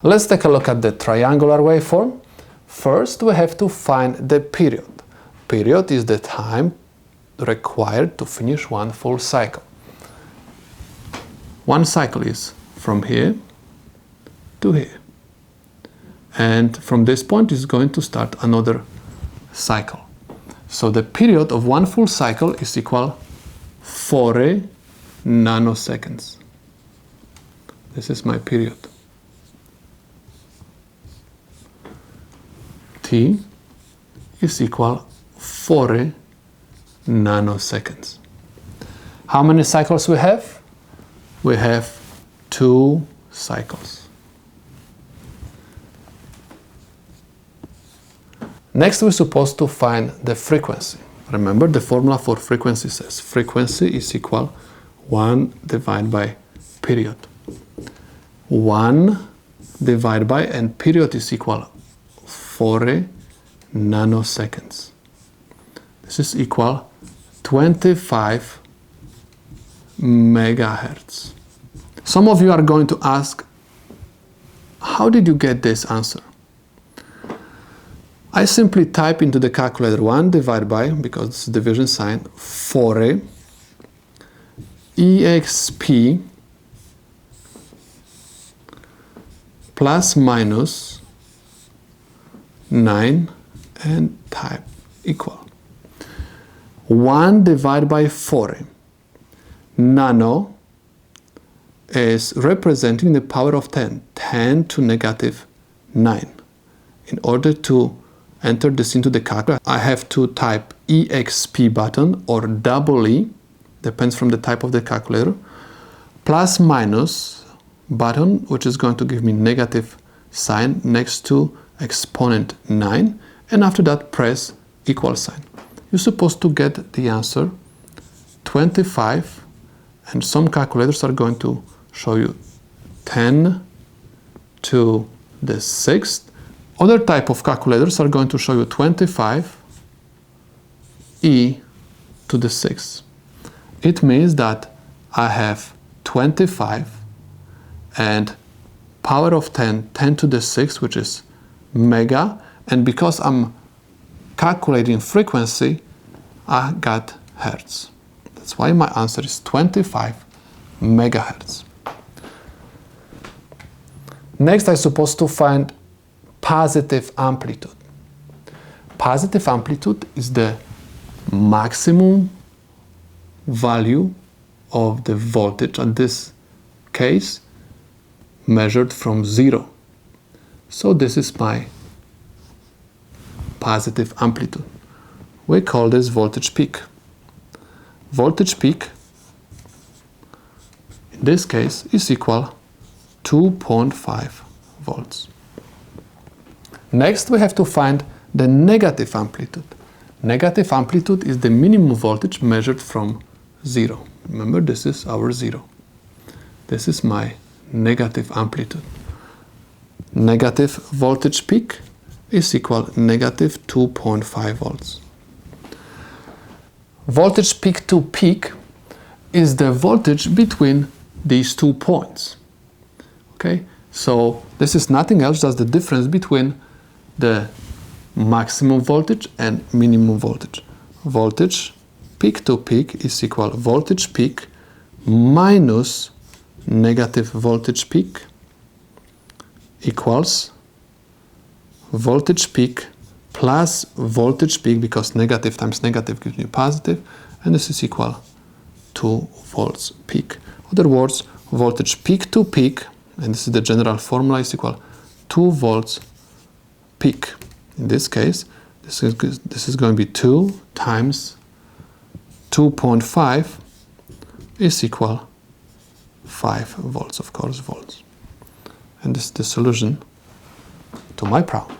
Let's take a look at the triangular waveform. First, we have to find the period. Period is the time required to finish one full cycle. One cycle is from here to here. And from this point is going to start another cycle. So the period of one full cycle is equal 40 nanoseconds. This is my period. T is equal 40 nanoseconds. How many cycles we have? We have 2 cycles. Next, we're supposed to find the frequency. Remember, the formula for frequency says frequency is equal 1 divided by period. 1 divided by, and period is equal 40 nanoseconds. This is equal 25 megahertz. Some of you are going to ask, how did you get this answer? I simply type into the calculator 1 divided by, because it's a division sign, 40 exp plus minus 9 and type equal. 1 divided by 40. Nano is representing the power of 10, 10 to negative 9. In order to enter this into the calculator, I have to type exp button or double E, depends from the type of the calculator, plus minus button, which is going to give me negative sign next to exponent 9, and after that press equal sign. You're supposed to get the answer 25, and some calculators are going to show you 10 to the 6th. Other type of calculators are going to show you 25 e to the 6th. It means that I have 25 and power of 10, 10 to the 6th, which is mega, and because I'm calculating frequency, I got hertz. That's why my answer is 25 megahertz. Next, I'm supposed to find positive amplitude. Positive amplitude is the maximum value of the voltage, in this case, measured from 0. So this is my positive amplitude. We call this voltage peak. Voltage peak, in this case, is equal 2.5 volts. Next, we have to find the negative amplitude. Negative amplitude is the minimum voltage measured from 0. Remember, this is our 0. This is my negative amplitude. Negative voltage peak is equal negative 2.5 volts. Voltage peak to peak is the voltage between these 2 points. Okay, so this is nothing else, just the difference between the maximum voltage and minimum voltage. Voltage peak to peak is equal voltage peak minus negative voltage peak equals voltage peak plus voltage peak, because negative times negative gives me positive, and this is equal to volts peak. In other words, voltage peak to peak, and this is the general formula, is equal 2 volts peak. In this case, this is going to be 2 times 2.5 is equal 5 volts, of course, volts. And this is the solution to my problem.